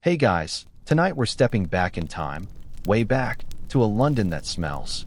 Hey guys, tonight we're stepping back in time, way back, to a London that smells.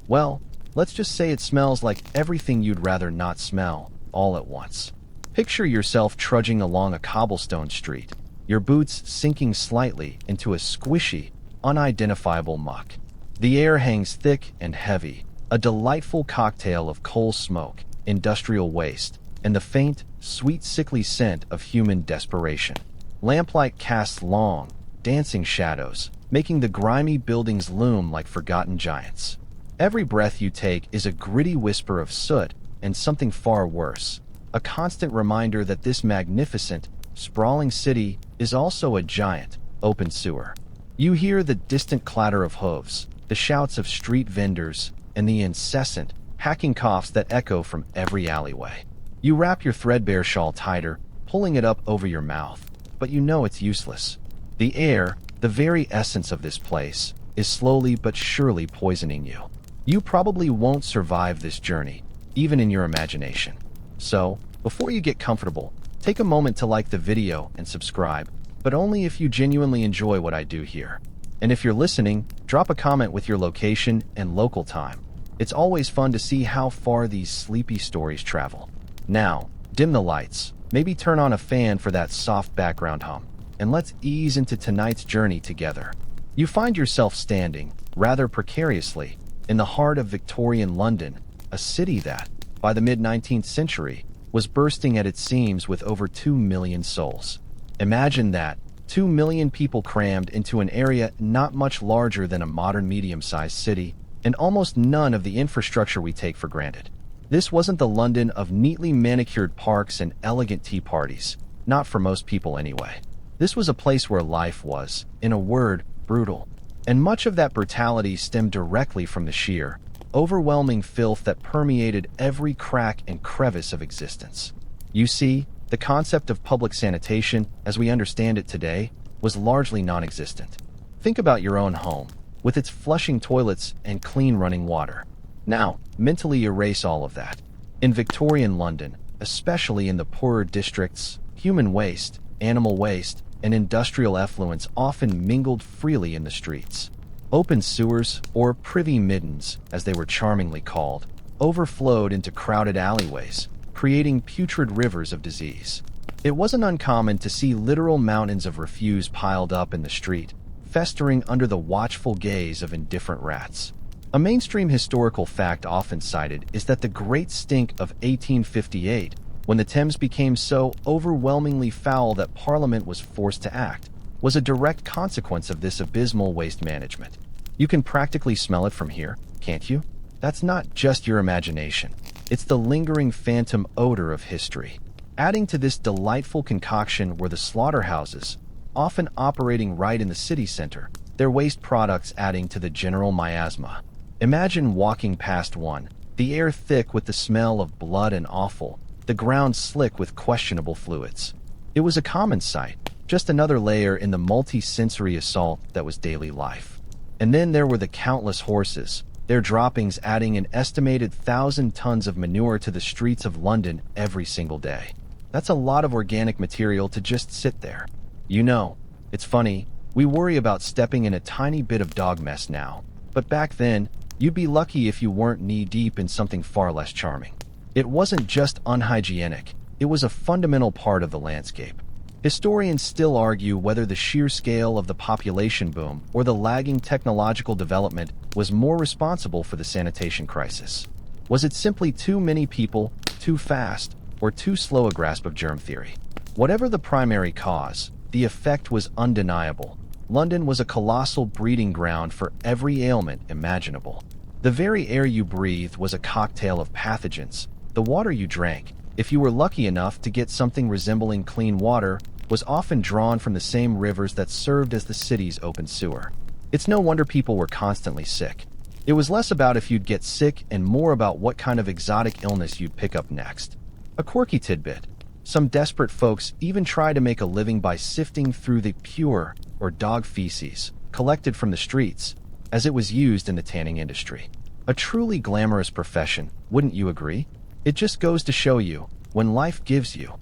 Well, let's just say it smells like everything you'd rather not smell, all at once. Picture yourself trudging along a cobblestone street, your boots sinking slightly into a squishy, unidentifiable muck. The air hangs thick and heavy, a delightful cocktail of coal smoke, industrial waste, and the faint, sweet sickly scent of human desperation. Lamplight casts long, dancing shadows, making the grimy buildings loom like forgotten giants. Every breath you take is a gritty whisper of soot and something far worse, a constant reminder that this magnificent, sprawling city is also a giant, open sewer. You hear the distant clatter of hooves, the shouts of street vendors, and the incessant, hacking coughs that echo from every alleyway. You wrap your threadbare shawl tighter, pulling it up over your mouth, but you know it's useless. The air, the very essence of this place, is slowly but surely poisoning you. You probably won't survive this journey, even in your imagination. So, before you get comfortable, take a moment to like the video and subscribe, but only if you genuinely enjoy what I do here. And if you're listening, drop a comment with your location and local time. It's always fun to see how far these sleepy stories travel. Now, dim the lights, maybe turn on a fan for that soft background hum, and let's ease into tonight's journey together. You find yourself standing, rather precariously, in the heart of Victorian London, a city that, by the mid-19th century, was bursting at its seams with over 2 million souls. Imagine that, 2 million people crammed into an area not much larger than a modern medium-sized city, and almost none of the infrastructure we take for granted. This wasn't the London of neatly manicured parks and elegant tea parties, not for most people anyway. This was a place where life was, in a word, brutal. And much of that brutality stemmed directly from the sheer, overwhelming filth that permeated every crack and crevice of existence. You see, the concept of public sanitation, as we understand it today, was largely non-existent. Think about your own home, with its flushing toilets and clean running water. Now, mentally erase all of that. In Victorian London, especially in the poorer districts, human waste, animal waste, and industrial effluents often mingled freely in the streets. Open sewers, or privy middens, as they were charmingly called, overflowed into crowded alleyways, creating putrid rivers of disease. It wasn't uncommon to see literal mountains of refuse piled up in the street, festering under the watchful gaze of indifferent rats. A mainstream historical fact often cited is that the Great Stink of 1858, when the Thames became so overwhelmingly foul that Parliament was forced to act, was a direct consequence of this abysmal waste management. You can practically smell it from here, can't you? That's not just your imagination. It's the lingering phantom odor of history. Adding to this delightful concoction were the slaughterhouses, often operating right in the city center, their waste products adding to the general miasma. Imagine walking past one, the air thick with the smell of blood and offal, the ground slick with questionable fluids. It was a common sight, just another layer in the multi-sensory assault that was daily life. And then there were the countless horses, their droppings adding an estimated 1,000 tons of manure to the streets of London every single day. That's a lot of organic material to just sit there. You know, it's funny, we worry about stepping in a tiny bit of dog mess now, but back then, you'd be lucky if you weren't knee-deep in something far less charming. It wasn't just unhygienic, it was a fundamental part of the landscape. Historians still argue whether the sheer scale of the population boom or the lagging technological development was more responsible for the sanitation crisis. Was it simply too many people, too fast, or too slow a grasp of germ theory? Whatever the primary cause, the effect was undeniable. London was a colossal breeding ground for every ailment imaginable. The very air you breathed was a cocktail of pathogens. The water you drank, if you were lucky enough to get something resembling clean water, was often drawn from the same rivers that served as the city's open sewer. It's no wonder people were constantly sick. It was less about if you'd get sick and more about what kind of exotic illness you'd pick up next. A quirky tidbit. Some desperate folks even try to make a living by sifting through the pure, or dog feces, collected from the streets, as it was used in the tanning industry. A truly glamorous profession, wouldn't you agree? It just goes to show you, when life gives you,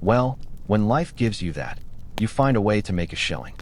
well, when life gives you that, you find a way to make a shilling.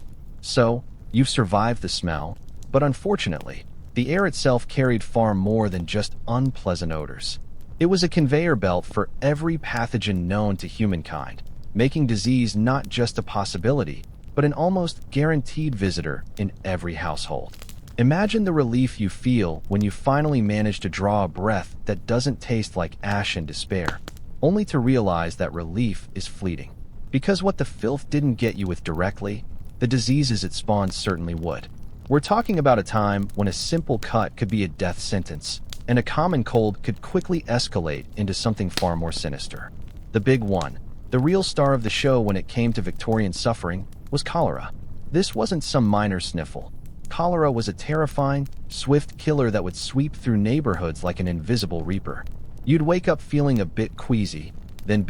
So, you've survived the smell, but unfortunately, the air itself carried far more than just unpleasant odors. It was a conveyor belt for every pathogen known to humankind, making disease not just a possibility, but an almost guaranteed visitor in every household. Imagine the relief you feel when you finally manage to draw a breath that doesn't taste like ash and despair, only to realize that relief is fleeting. Because what the filth didn't get you with directly, the diseases it spawned certainly would. We're talking about a time when a simple cut could be a death sentence, and a common cold could quickly escalate into something far more sinister. The big one, the real star of the show when it came to Victorian suffering, was cholera. This wasn't some minor sniffle. Cholera was a terrifying, swift killer that would sweep through neighborhoods like an invisible reaper. You'd wake up feeling a bit queasy, then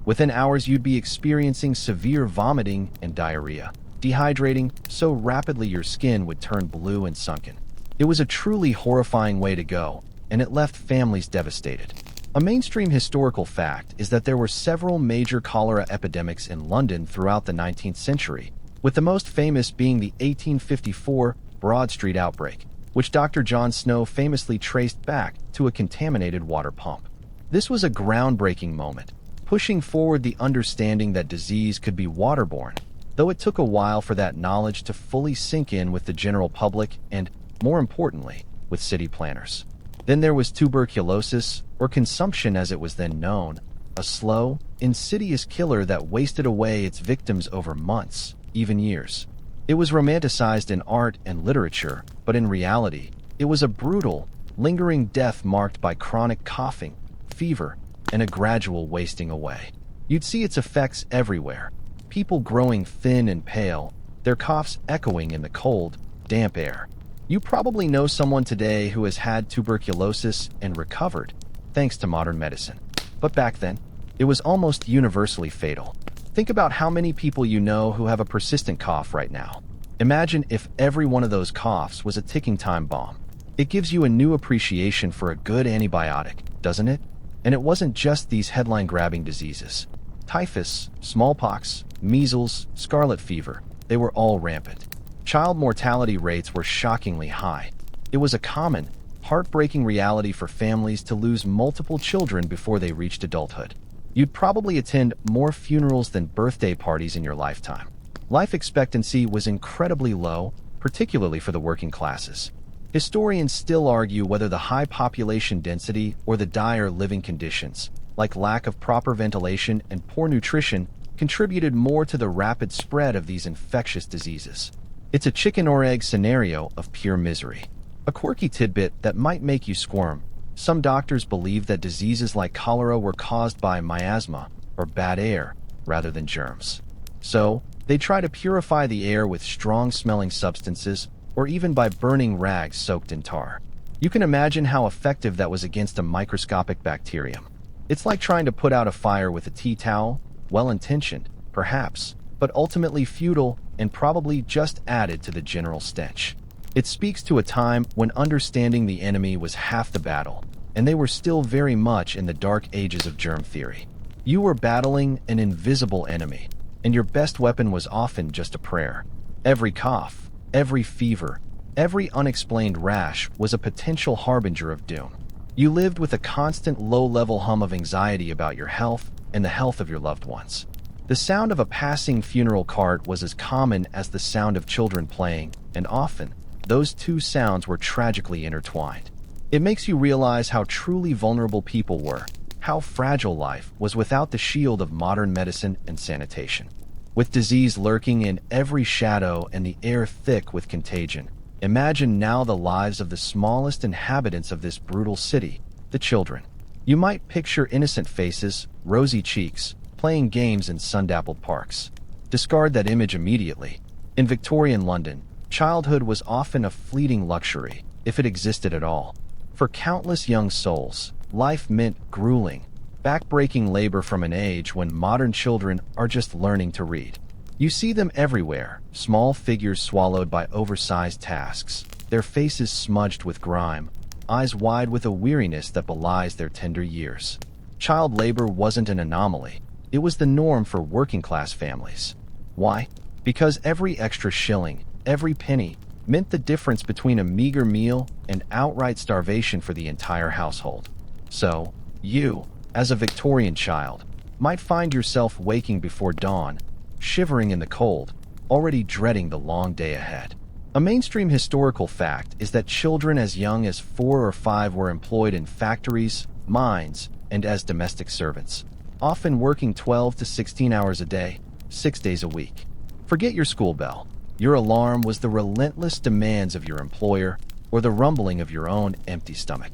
within hours you'd be experiencing severe vomiting and diarrhea, dehydrating so rapidly your skin would turn blue and sunken. It was a truly horrifying way to go, and it left families devastated. A mainstream historical fact is that there were several major cholera epidemics in London throughout the 19th century, with the most famous being the 1854 Broad Street outbreak, which Dr. John Snow famously traced back to a contaminated water pump. This was a groundbreaking moment, pushing forward the understanding that disease could be waterborne, though it took a while for that knowledge to fully sink in with the general public and, more importantly, with city planners. Then there was tuberculosis, or consumption as it was then known, a slow, insidious killer that wasted away its victims over months, even years. It was romanticized in art and literature, but in reality, it was a brutal, lingering death marked by chronic coughing, fever, and a gradual wasting away. You'd see its effects everywhere. People growing thin and pale, their coughs echoing in the cold, damp air. You probably know someone today who has had tuberculosis and recovered, thanks to modern medicine. But back then, it was almost universally fatal. Think about how many people you know who have a persistent cough right now. Imagine if every one of those coughs was a ticking time bomb. It gives you a new appreciation for a good antibiotic, doesn't it? And it wasn't just these headline-grabbing diseases. Typhus, smallpox, measles, scarlet fever, they were all rampant. Child mortality rates were shockingly high. It was a common, heartbreaking reality for families to lose multiple children before they reached adulthood. You'd probably attend more funerals than birthday parties in your lifetime. Life expectancy was incredibly low, particularly for the working classes. Historians still argue whether the high population density or the dire living conditions, like lack of proper ventilation and poor nutrition, contributed more to the rapid spread of these infectious diseases. It's a chicken or egg scenario of pure misery. A quirky tidbit that might make you squirm. Some doctors believe that diseases like cholera were caused by miasma, or bad air, rather than germs. So, they try to purify the air with strong-smelling substances, or even by burning rags soaked in tar. You can imagine how effective that was against a microscopic bacterium. It's like trying to put out a fire with a tea towel, well-intentioned, perhaps, but ultimately futile and probably just added to the general stench. It speaks to a time when understanding the enemy was half the battle, and they were still very much in the dark ages of germ theory. You were battling an invisible enemy, and your best weapon was often just a prayer. Every cough, every fever, every unexplained rash was a potential harbinger of doom. You lived with a constant low-level hum of anxiety about your health and the health of your loved ones. The sound of a passing funeral cart was as common as the sound of children playing, and often, those two sounds were tragically intertwined. It makes you realize how truly vulnerable people were, how fragile life was without the shield of modern medicine and sanitation. With disease lurking in every shadow and the air thick with contagion, imagine now the lives of the smallest inhabitants of this brutal city, the children. You might picture innocent faces, rosy cheeks, playing games in sun-dappled parks. Discard that image immediately. In Victorian London, childhood was often a fleeting luxury, if it existed at all. For countless young souls, life meant grueling, back-breaking labor from an age when modern children are just learning to read. You see them everywhere, small figures swallowed by oversized tasks, their faces smudged with grime, eyes wide with a weariness that belies their tender years. Child labor wasn't an anomaly. It was the norm for working-class families. Why? Because every extra shilling, every penny, meant the difference between a meager meal and outright starvation for the entire household. So, you, as a Victorian child, might find yourself waking before dawn, shivering in the cold, already dreading the long day ahead. A mainstream historical fact is that children as young as 4 or 5 were employed in factories, mines, and as domestic servants, often working 12 to 16 hours a day, 6 days a week. Forget your school bell. Your alarm was the relentless demands of your employer or the rumbling of your own empty stomach.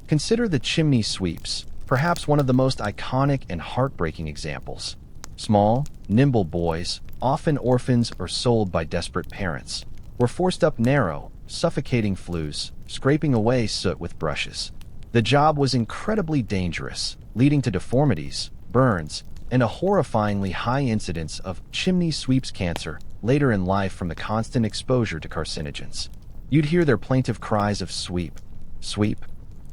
Consider the chimney sweeps, perhaps one of the most iconic and heartbreaking examples. Small, nimble boys, often orphans or sold by desperate parents, were forced up narrow, suffocating flues, scraping away soot with brushes. The job was incredibly dangerous, leading to deformities, burns, and a horrifyingly high incidence of chimney sweeps cancer later in life from the constant exposure to carcinogens. You'd hear their plaintive cries of "sweep, sweep,"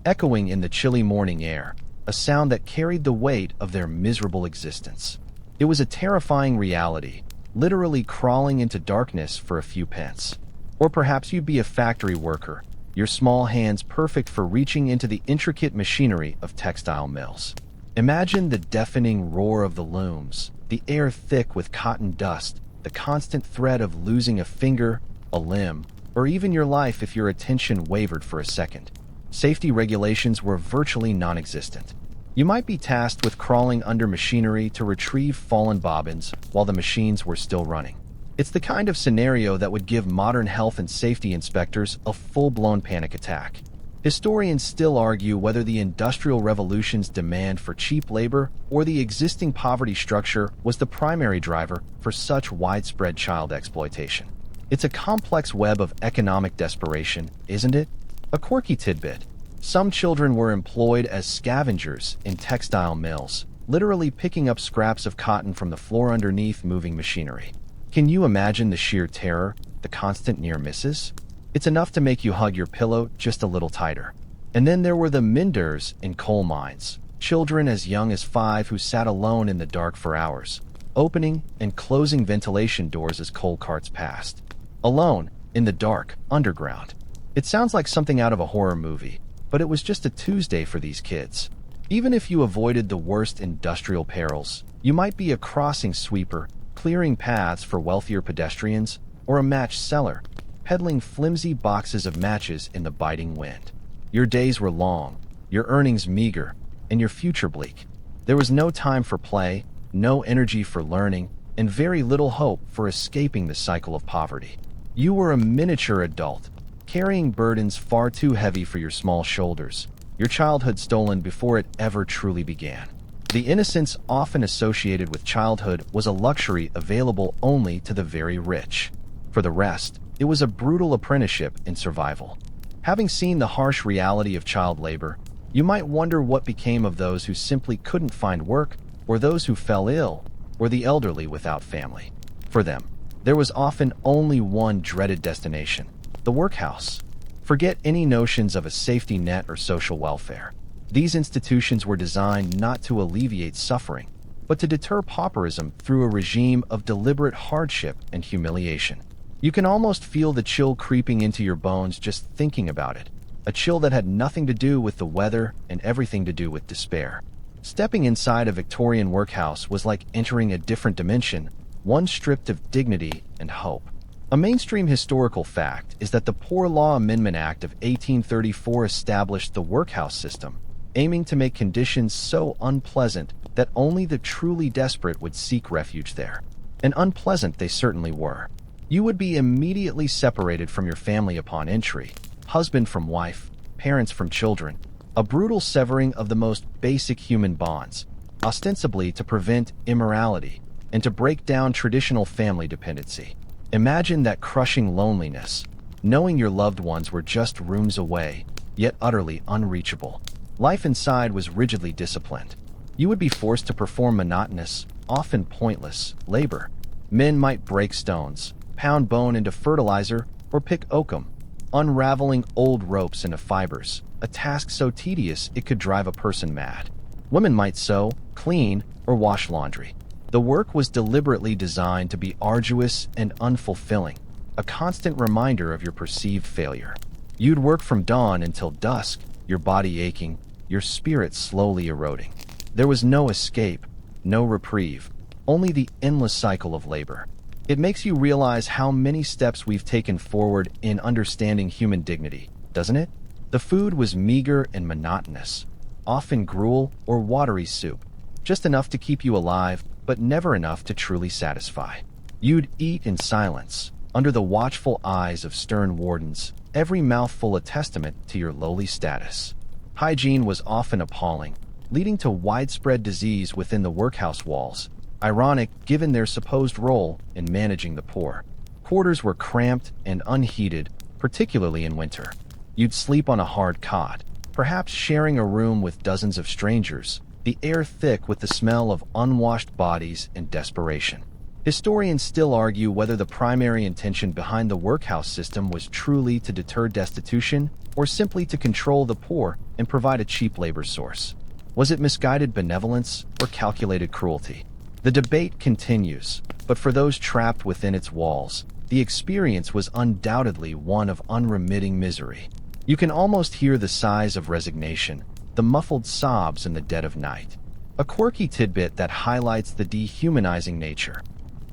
echoing in the chilly morning air, a sound that carried the weight of their miserable existence. It was a terrifying reality, literally crawling into darkness for a few pence. Or perhaps you'd be a factory worker, your small hands perfect for reaching into the intricate machinery of textile mills. Imagine the deafening roar of the looms, the air thick with cotton dust, the constant threat of losing a finger, a limb, or even your life if your attention wavered for a second. Safety regulations were virtually non-existent. You might be tasked with crawling under machinery to retrieve fallen bobbins while the machines were still running. It's the kind of scenario that would give modern health and safety inspectors a full-blown panic attack. Historians still argue whether the Industrial Revolution's demand for cheap labor or the existing poverty structure was the primary driver for such widespread child exploitation. It's a complex web of economic desperation, isn't it? A quirky tidbit. Some children were employed as scavengers in textile mills, literally picking up scraps of cotton from the floor underneath moving machinery. Can you imagine the sheer terror, the constant near misses? It's enough to make you hug your pillow just a little tighter. And then there were the minders in coal mines, children as young as 5 who sat alone in the dark for hours, opening and closing ventilation doors as coal carts passed. Alone, in the dark, underground. It sounds like something out of a horror movie, but it was just a Tuesday for these kids. Even if you avoided the worst industrial perils, you might be a crossing sweeper, clearing paths for wealthier pedestrians, or a match seller, peddling flimsy boxes of matches in the biting wind. Your days were long, your earnings meager, and your future bleak. There was no time for play, no energy for learning, and very little hope for escaping the cycle of poverty. You were a miniature adult, carrying burdens far too heavy for your small shoulders, your childhood stolen before it ever truly began. The innocence often associated with childhood was a luxury available only to the very rich. For the rest, it was a brutal apprenticeship in survival. Having seen the harsh reality of child labor, you might wonder what became of those who simply couldn't find work, or those who fell ill, or the elderly without family. For them, there was often only one dreaded destination: the workhouse. Forget any notions of a safety net or social welfare. These institutions were designed not to alleviate suffering, but to deter pauperism through a regime of deliberate hardship and humiliation. You can almost feel the chill creeping into your bones just thinking about it, a chill that had nothing to do with the weather and everything to do with despair. Stepping inside a Victorian workhouse was like entering a different dimension, one stripped of dignity and hope. A mainstream historical fact is that the Poor Law Amendment Act of 1834 established the workhouse system, aiming to make conditions so unpleasant that only the truly desperate would seek refuge there. And unpleasant they certainly were. You would be immediately separated from your family upon entry, husband from wife, parents from children, a brutal severing of the most basic human bonds, ostensibly to prevent immorality and to break down traditional family dependency. Imagine that crushing loneliness, knowing your loved ones were just rooms away, yet utterly unreachable. Life inside was rigidly disciplined. You would be forced to perform monotonous, often pointless, labor. Men might break stones, pound bone into fertilizer, or pick oakum, unraveling old ropes into fibers, a task so tedious it could drive a person mad. Women might sew, clean, or wash laundry. The work was deliberately designed to be arduous and unfulfilling, a constant reminder of your perceived failure. You'd work from dawn until dusk, your body aching, your spirit slowly eroding. There was no escape, no reprieve, only the endless cycle of labor. It makes you realize how many steps we've taken forward in understanding human dignity, doesn't it? The food was meager and monotonous, often gruel or watery soup, just enough to keep you alive, but never enough to truly satisfy. You'd eat in silence, under the watchful eyes of stern wardens, every mouthful a testament to your lowly status. Hygiene was often appalling, leading to widespread disease within the workhouse walls, ironic given their supposed role in managing the poor. Quarters were cramped and unheated, particularly in winter. You'd sleep on a hard cot, perhaps sharing a room with dozens of strangers, the air thick with the smell of unwashed bodies and desperation. Historians still argue whether the primary intention behind the workhouse system was truly to deter destitution or simply to control the poor and provide a cheap labor source. Was it misguided benevolence or calculated cruelty? The debate continues, but for those trapped within its walls, the experience was undoubtedly one of unremitting misery. You can almost hear the sighs of resignation, the muffled sobs in the dead of night. A quirky tidbit that highlights the dehumanizing nature.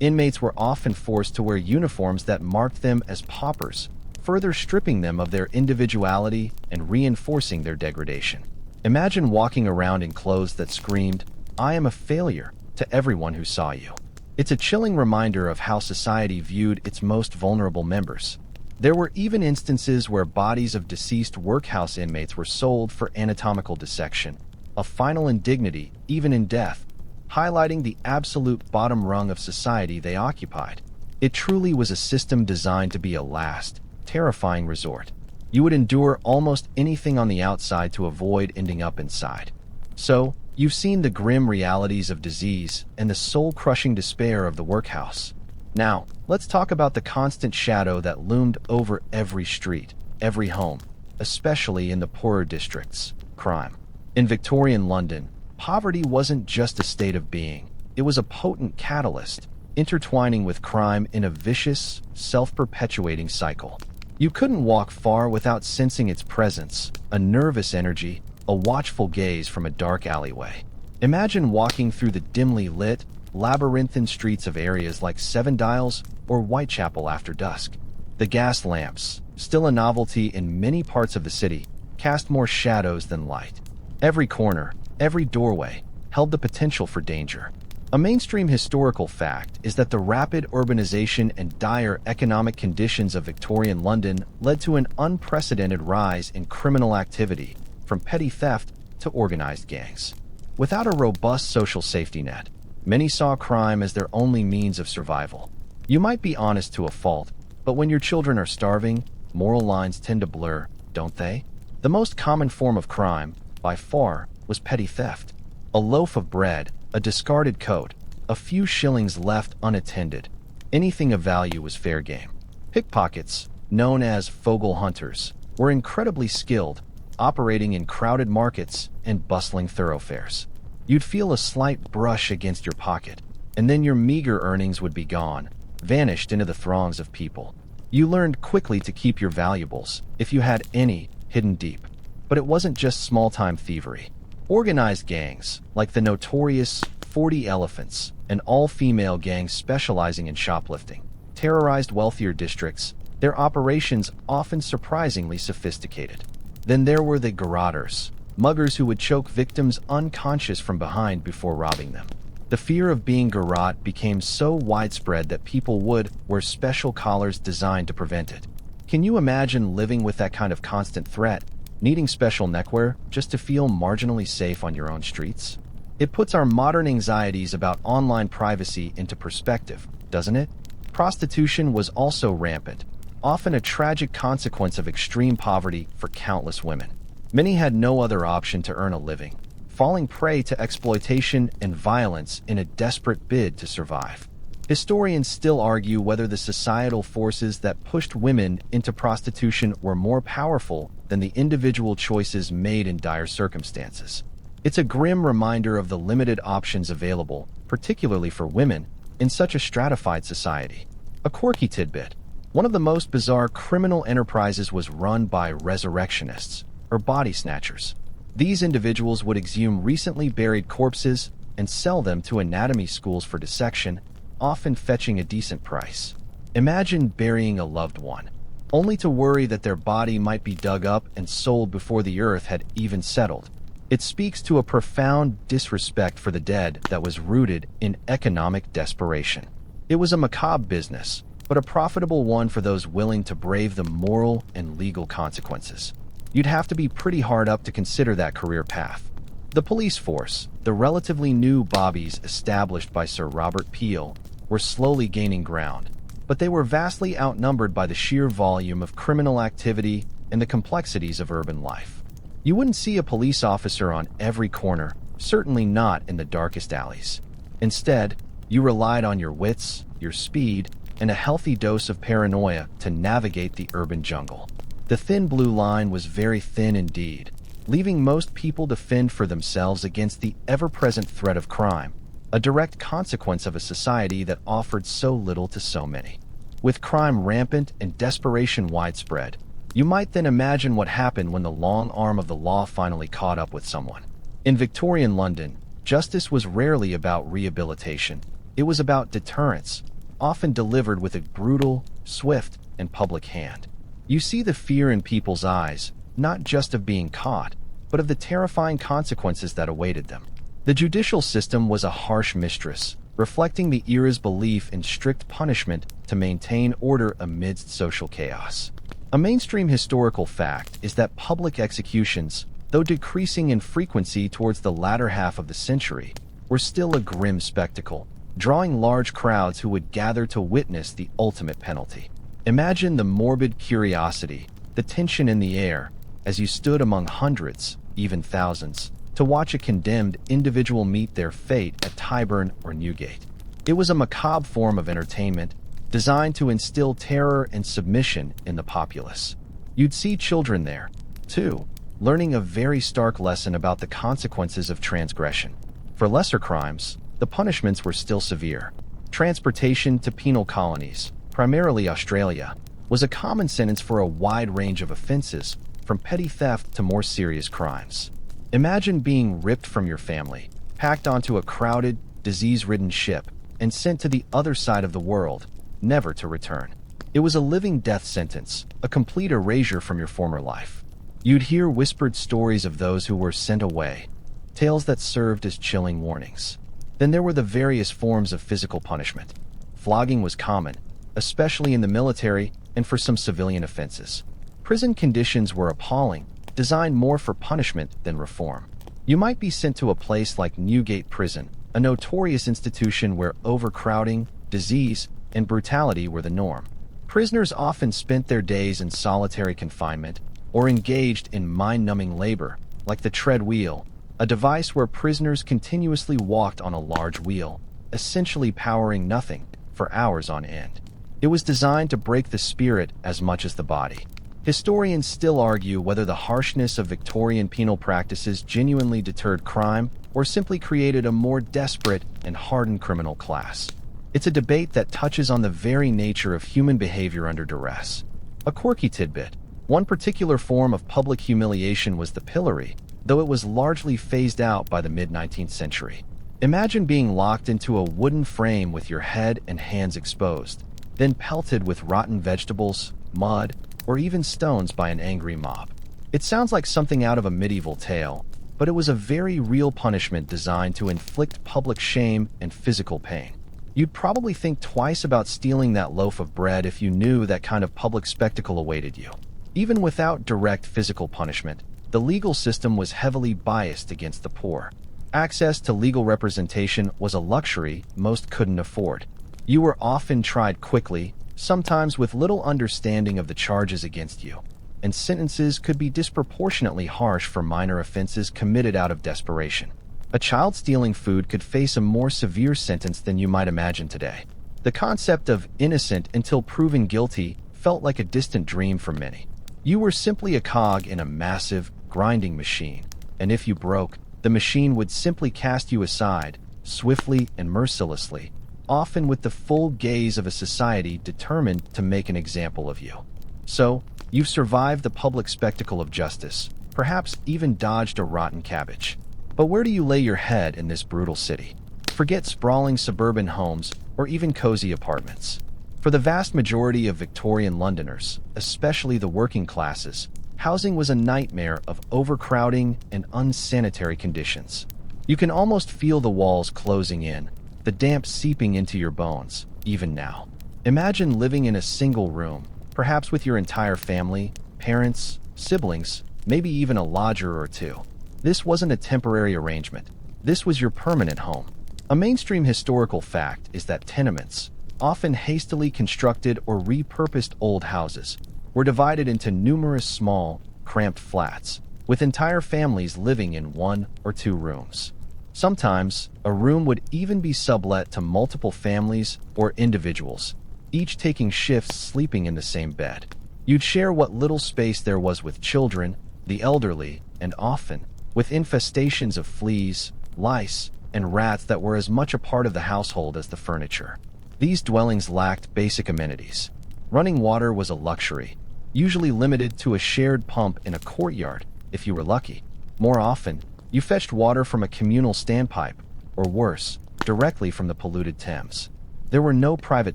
Inmates were often forced to wear uniforms that marked them as paupers, further stripping them of their individuality and reinforcing their degradation. Imagine walking around in clothes that screamed, "I am a failure," to everyone who saw you. It's a chilling reminder of how society viewed its most vulnerable members. There were even instances where bodies of deceased workhouse inmates were sold for anatomical dissection, a final indignity even in death, highlighting the absolute bottom rung of society they occupied. It truly was a system designed to be a last, terrifying resort. You would endure almost anything on the outside to avoid ending up inside. So, you've seen the grim realities of disease and the soul-crushing despair of the workhouse. Now, let's talk about the constant shadow that loomed over every street, every home, especially in the poorer districts: crime. In Victorian London, poverty wasn't just a state of being, it was a potent catalyst, intertwining with crime in a vicious, self-perpetuating cycle. You couldn't walk far without sensing its presence, a nervous energy, a watchful gaze from a dark alleyway. Imagine walking through the dimly lit, labyrinthine streets of areas like Seven Dials or Whitechapel after dusk. The gas lamps, still a novelty in many parts of the city, cast more shadows than light. Every corner, every doorway, held the potential for danger. A mainstream historical fact is that the rapid urbanization and dire economic conditions of Victorian London led to an unprecedented rise in criminal activity, from petty theft to organized gangs. Without a robust social safety net, many saw crime as their only means of survival. You might be honest to a fault, but when your children are starving, moral lines tend to blur, don't they? The most common form of crime, by far, was petty theft. A loaf of bread, a discarded coat, a few shillings left unattended. Anything of value was fair game. Pickpockets, known as fogle hunters, were incredibly skilled, operating in crowded markets and bustling thoroughfares. You'd feel a slight brush against your pocket, and then your meager earnings would be gone, vanished into the throngs of people. You learned quickly to keep your valuables, if you had any, hidden deep. But it wasn't just small-time thievery. Organized gangs, like the notorious 40 Elephants, an all-female gang specializing in shoplifting, terrorized wealthier districts, their operations often surprisingly sophisticated. Then there were the garrotters, muggers who would choke victims unconscious from behind before robbing them. The fear of being garroted became so widespread that people would wear special collars designed to prevent it. Can you imagine living with that kind of constant threat, needing special neckwear just to feel marginally safe on your own streets? It puts our modern anxieties about online privacy into perspective, doesn't it? Prostitution was also rampant, often a tragic consequence of extreme poverty for countless women. Many had no other option to earn a living, falling prey to exploitation and violence in a desperate bid to survive. Historians still argue whether the societal forces that pushed women into prostitution were more powerful than the individual choices made in dire circumstances. It's a grim reminder of the limited options available, particularly for women, in such a stratified society. A quirky tidbit. One of the most bizarre criminal enterprises was run by resurrectionists, or body snatchers. These individuals would exhume recently buried corpses and sell them to anatomy schools for dissection, often fetching a decent price. Imagine burying a loved one, only to worry that their body might be dug up and sold before the earth had even settled. It speaks to a profound disrespect for the dead that was rooted in economic desperation. It was a macabre business, but a profitable one for those willing to brave the moral and legal consequences. You'd have to be pretty hard up to consider that career path. The police force, the relatively new bobbies established by Sir Robert Peel, were slowly gaining ground, but they were vastly outnumbered by the sheer volume of criminal activity and the complexities of urban life. You wouldn't see a police officer on every corner, certainly not in the darkest alleys. Instead, you relied on your wits, your speed, and a healthy dose of paranoia to navigate the urban jungle. The thin blue line was very thin indeed, leaving most people to fend for themselves against the ever-present threat of crime, a direct consequence of a society that offered so little to so many. With crime rampant and desperation widespread, you might then imagine what happened when the long arm of the law finally caught up with someone. In Victorian London, justice was rarely about rehabilitation. It was about deterrence, often delivered with a brutal, swift, and public hand. You see the fear in people's eyes, not just of being caught, but of the terrifying consequences that awaited them. The judicial system was a harsh mistress, reflecting the era's belief in strict punishment to maintain order amidst social chaos. A mainstream historical fact is that public executions, though decreasing in frequency towards the latter half of the century, were still a grim spectacle, drawing large crowds who would gather to witness the ultimate penalty. Imagine the morbid curiosity, the tension in the air, as you stood among hundreds, even thousands, to watch a condemned individual meet their fate at Tyburn or Newgate. It was a macabre form of entertainment, designed to instill terror and submission in the populace. You'd see children there, too, learning a very stark lesson about the consequences of transgression. For lesser crimes, the punishments were still severe. Transportation to penal colonies, primarily Australia, was a common sentence for a wide range of offenses, from petty theft to more serious crimes. Imagine being ripped from your family, packed onto a crowded, disease-ridden ship, and sent to the other side of the world, never to return. It was a living death sentence, a complete erasure from your former life. You'd hear whispered stories of those who were sent away, tales that served as chilling warnings. Then there were the various forms of physical punishment. Flogging was common, especially in the military and for some civilian offenses. Prison conditions were appalling, designed more for punishment than reform. You might be sent to a place like Newgate Prison, a notorious institution where overcrowding, disease, and brutality were the norm. Prisoners often spent their days in solitary confinement or engaged in mind-numbing labor, like the tread wheel, a device where prisoners continuously walked on a large wheel, essentially powering nothing, for hours on end. It was designed to break the spirit as much as the body. Historians still argue whether the harshness of Victorian penal practices genuinely deterred crime or simply created a more desperate and hardened criminal class. It's a debate that touches on the very nature of human behavior under duress. A quirky tidbit: one particular form of public humiliation was the pillory, though it was largely phased out by the mid-19th century. Imagine being locked into a wooden frame with your head and hands exposed, then pelted with rotten vegetables, mud, or even stones by an angry mob. It sounds like something out of a medieval tale, but it was a very real punishment designed to inflict public shame and physical pain. You'd probably think twice about stealing that loaf of bread if you knew that kind of public spectacle awaited you. Even without direct physical punishment, the legal system was heavily biased against the poor. Access to legal representation was a luxury most couldn't afford. You were often tried quickly, sometimes with little understanding of the charges against you, and sentences could be disproportionately harsh for minor offenses committed out of desperation. A child stealing food could face a more severe sentence than you might imagine today. The concept of innocent until proven guilty felt like a distant dream for many. You were simply a cog in a massive, grinding machine, and if you broke, The machine would simply cast you aside, swiftly and mercilessly, often with the full gaze of a society determined to make an example of you. So, you've survived the public spectacle of justice, perhaps even dodged a rotten cabbage. But where do you lay your head in this brutal city? Forget sprawling suburban homes or even cozy apartments. For the vast majority of Victorian Londoners, especially the working classes, housing was a nightmare of overcrowding and unsanitary conditions. You can almost feel the walls closing in, the damp seeping into your bones, even now. Imagine living in a single room, perhaps with your entire family, parents, siblings, maybe even a lodger or two. This wasn't a temporary arrangement. This was your permanent home. A mainstream historical fact is that tenements, often hastily constructed or repurposed old houses, were divided into numerous small, cramped flats, with entire families living in one or two rooms. Sometimes, a room would even be sublet to multiple families or individuals, each taking shifts sleeping in the same bed. You'd share what little space there was with children, the elderly, and often, with infestations of fleas, lice, and rats that were as much a part of the household as the furniture. These dwellings lacked basic amenities. Running water was a luxury, usually limited to a shared pump in a courtyard, if you were lucky. More often, you fetched water from a communal standpipe, or worse, directly from the polluted Thames. There were no private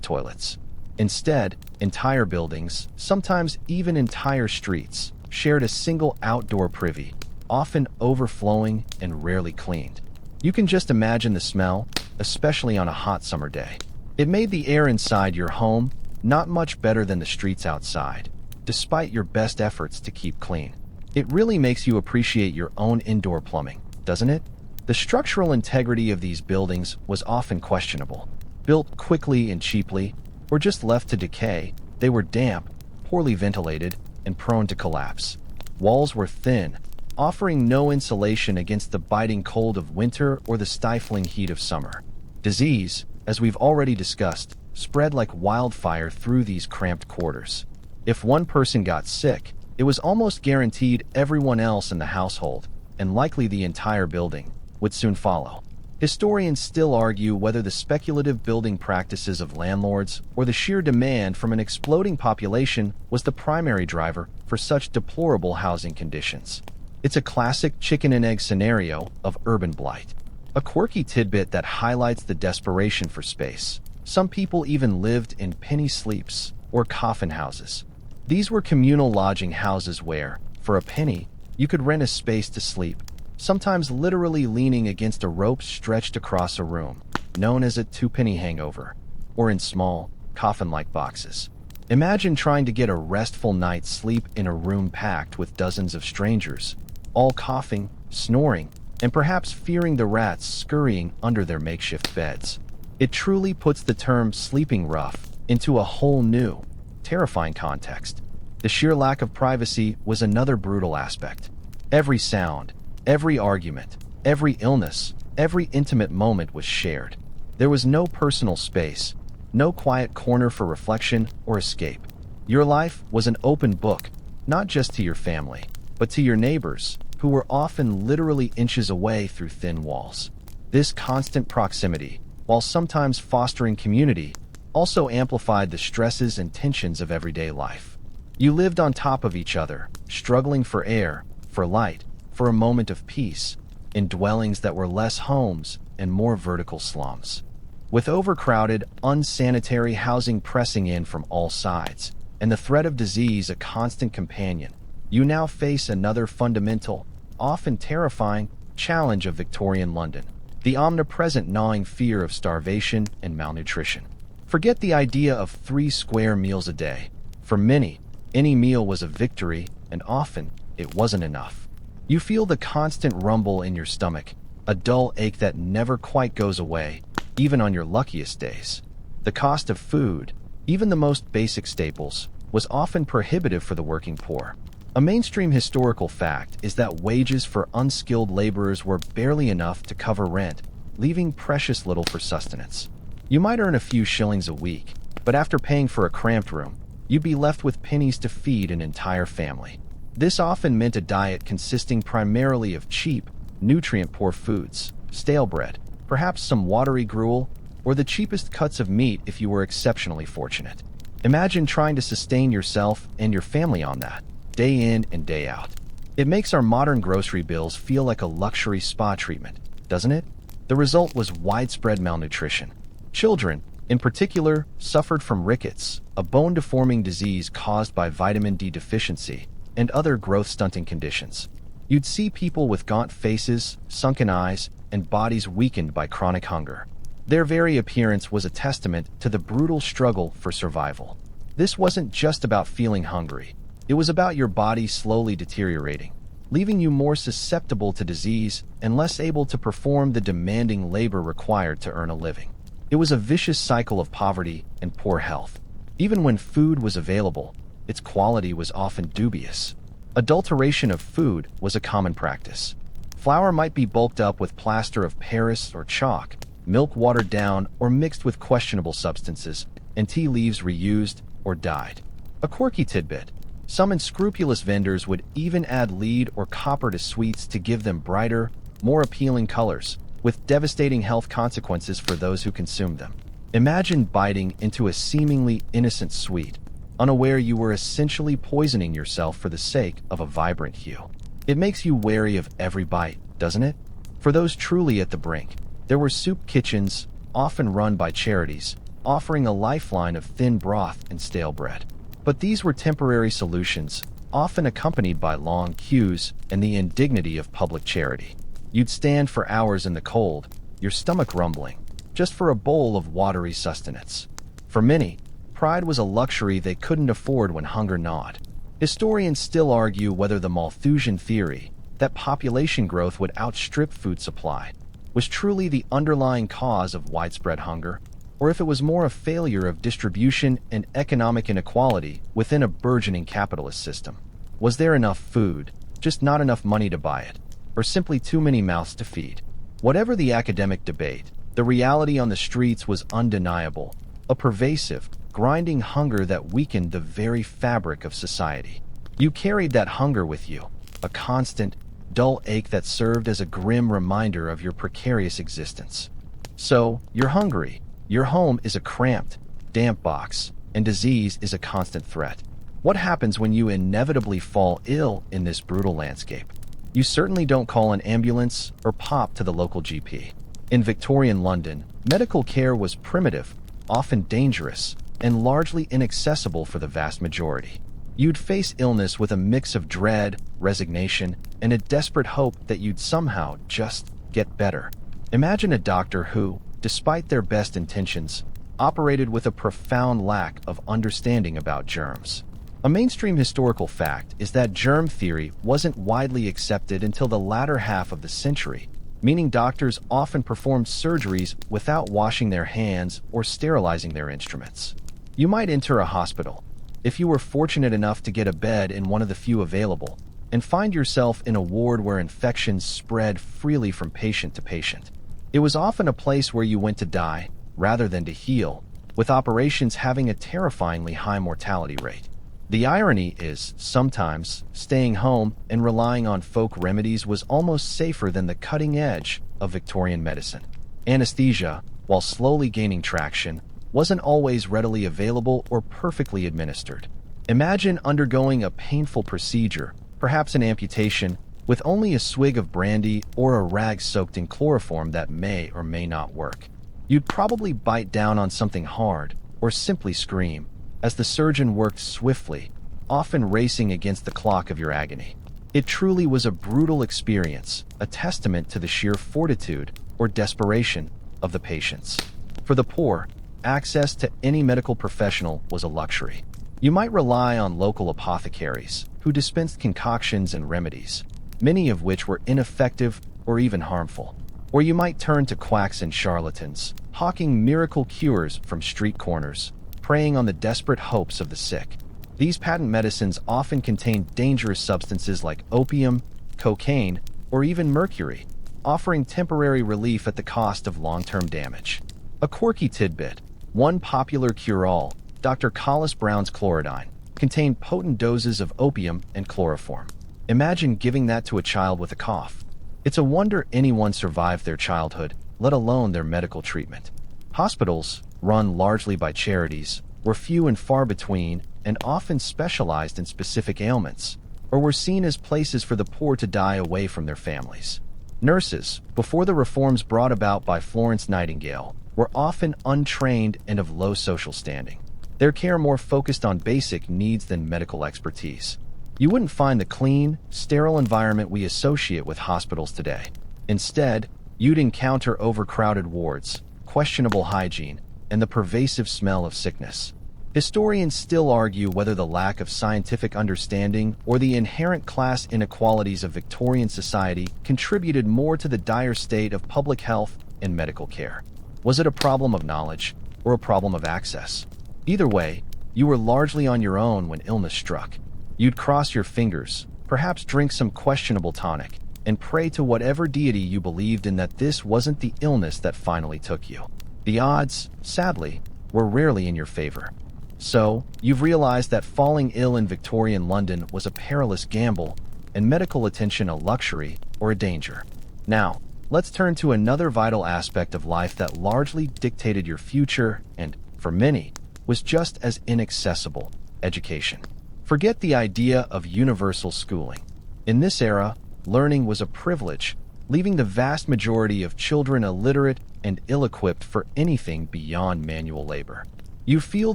toilets. Instead, entire buildings, sometimes even entire streets, shared a single outdoor privy, often overflowing and rarely cleaned. You can just imagine the smell, especially on a hot summer day. It made the air inside your home not much better than the streets outside, despite your best efforts to keep clean. It really makes you appreciate your own indoor plumbing, doesn't it? The structural integrity of these buildings was often questionable. Built quickly and cheaply, or just left to decay, they were damp, poorly ventilated, and prone to collapse. Walls were thin, offering no insulation against the biting cold of winter or the stifling heat of summer. Disease, as we've already discussed, spread like wildfire through these cramped quarters. If one person got sick, it was almost guaranteed everyone else in the household, and likely the entire building, would soon follow. Historians still argue whether the speculative building practices of landlords or the sheer demand from an exploding population was the primary driver for such deplorable housing conditions. It's a classic chicken and egg scenario of urban blight. A quirky tidbit that highlights the desperation for space. Some people even lived in penny sleeps or coffin houses. These were communal lodging houses where, for a penny, you could rent a space to sleep, sometimes literally leaning against a rope stretched across a room, known as a two-penny hangover, or in small, coffin-like boxes. Imagine trying to get a restful night's sleep in a room packed with dozens of strangers, all coughing, snoring, and perhaps fearing the rats scurrying under their makeshift beds. It truly puts the term sleeping rough into a whole new, terrifying context. The sheer lack of privacy was another brutal aspect. Every sound, every argument, every illness, every intimate moment was shared. There was no personal space, no quiet corner for reflection or escape. Your life was an open book, not just to your family, but to your neighbors, who were often literally inches away through thin walls. This constant proximity, while sometimes fostering community, also amplified the stresses and tensions of everyday life. You lived on top of each other, struggling for air, for light, for a moment of peace, in dwellings that were less homes and more vertical slums. With overcrowded, unsanitary housing pressing in from all sides, and the threat of disease a constant companion, you now face another fundamental, often terrifying, challenge of Victorian London: the omnipresent gnawing fear of starvation and malnutrition. Forget the idea of 3 square meals a day. For many, any meal was a victory, and often, it wasn't enough. You feel the constant rumble in your stomach, a dull ache that never quite goes away, even on your luckiest days. The cost of food, even the most basic staples, was often prohibitive for the working poor. A mainstream historical fact is that wages for unskilled laborers were barely enough to cover rent, leaving precious little for sustenance. You might earn a few shillings a week, but after paying for a cramped room, you'd be left with pennies to feed an entire family. This often meant a diet consisting primarily of cheap, nutrient-poor foods, stale bread, perhaps some watery gruel, or the cheapest cuts of meat if you were exceptionally fortunate. Imagine trying to sustain yourself and your family on that, day in and day out. It makes our modern grocery bills feel like a luxury spa treatment, doesn't it? The result was widespread malnutrition. Children, in particular, suffered from rickets, a bone-deforming disease caused by vitamin D deficiency, and other growth-stunting conditions. You'd see people with gaunt faces, sunken eyes, and bodies weakened by chronic hunger. Their very appearance was a testament to the brutal struggle for survival. This wasn't just about feeling hungry. It was about your body slowly deteriorating, leaving you more susceptible to disease and less able to perform the demanding labor required to earn a living. It was a vicious cycle of poverty and poor health. Even when food was available, its quality was often dubious. Adulteration of food was a common practice. Flour might be bulked up with plaster of Paris or chalk, milk watered down or mixed with questionable substances, and tea leaves reused or dyed. A quirky tidbit: some unscrupulous vendors would even add lead or copper to sweets to give them brighter, more appealing colors, with devastating health consequences for those who consumed them. Imagine biting into a seemingly innocent sweet, unaware you were essentially poisoning yourself for the sake of a vibrant hue. It makes you wary of every bite, doesn't it? For those truly at the brink, there were soup kitchens, often run by charities, offering a lifeline of thin broth and stale bread. But these were temporary solutions, often accompanied by long queues and the indignity of public charity. You'd stand for hours in the cold, your stomach rumbling, just for a bowl of watery sustenance. For many, pride was a luxury they couldn't afford when hunger gnawed. Historians still argue whether the Malthusian theory, that population growth would outstrip food supply, was truly the underlying cause of widespread hunger, or if it was more a failure of distribution and economic inequality within a burgeoning capitalist system. Was there enough food, just not enough money to buy it, or simply too many mouths to feed? Whatever the academic debate, the reality on the streets was undeniable, a pervasive, grinding hunger that weakened the very fabric of society. You carried that hunger with you, a constant, dull ache that served as a grim reminder of your precarious existence. So, you're hungry, your home is a cramped, damp box, and disease is a constant threat. What happens when you inevitably fall ill in this brutal landscape? You certainly don't call an ambulance or pop to the local GP. In Victorian London, medical care was primitive, often dangerous, and largely inaccessible for the vast majority. You'd face illness with a mix of dread, resignation, and a desperate hope that you'd somehow just get better. Imagine a doctor who, despite their best intentions, operated with a profound lack of understanding about germs. A mainstream historical fact is that germ theory wasn't widely accepted until the latter half of the century, meaning doctors often performed surgeries without washing their hands or sterilizing their instruments. You might enter a hospital, if you were fortunate enough to get a bed in one of the few available, and find yourself in a ward where infections spread freely from patient to patient. It was often a place where you went to die, rather than to heal, with operations having a terrifyingly high mortality rate. The irony is, sometimes, staying home and relying on folk remedies was almost safer than the cutting edge of Victorian medicine. Anesthesia, while slowly gaining traction, wasn't always readily available or perfectly administered. Imagine undergoing a painful procedure, perhaps an amputation, with only a swig of brandy or a rag soaked in chloroform that may or may not work. You'd probably bite down on something hard, or simply scream, as the surgeon worked swiftly, often racing against the clock of your agony. It truly was a brutal experience, a testament to the sheer fortitude or desperation of the patients. For the poor, access to any medical professional was a luxury. You might rely on local apothecaries, who dispensed concoctions and remedies, many of which were ineffective or even harmful. Or you might turn to quacks and charlatans, hawking miracle cures from street corners, preying on the desperate hopes of the sick. These patent medicines often contained dangerous substances like opium, cocaine, or even mercury, offering temporary relief at the cost of long-term damage. A quirky tidbit: one popular cure-all, Dr. Collis Brown's chlorodyne, contained potent doses of opium and chloroform. Imagine giving that to a child with a cough. It's a wonder anyone survived their childhood, let alone their medical treatment. Hospitals, run largely by charities, were few and far between and often specialized in specific ailments, or were seen as places for the poor to die away from their families. Nurses, before the reforms brought about by Florence Nightingale, were often untrained and of low social standing. Their care more focused on basic needs than medical expertise. You wouldn't find the clean, sterile environment we associate with hospitals today. Instead, you'd encounter overcrowded wards, questionable hygiene, and the pervasive smell of sickness. Historians still argue whether the lack of scientific understanding or the inherent class inequalities of Victorian society contributed more to the dire state of public health and medical care. Was it a problem of knowledge or a problem of access? Either way, you were largely on your own when illness struck. You'd cross your fingers, perhaps drink some questionable tonic, and pray to whatever deity you believed in that this wasn't the illness that finally took you. The odds, sadly, were rarely in your favor. So, you've realized that falling ill in Victorian London was a perilous gamble, and medical attention a luxury or a danger. Now, let's turn to another vital aspect of life that largely dictated your future and, for many, was just as inaccessible: education. Forget the idea of universal schooling. In this era, learning was a privilege, leaving the vast majority of children illiterate and ill-equipped for anything beyond manual labor. You feel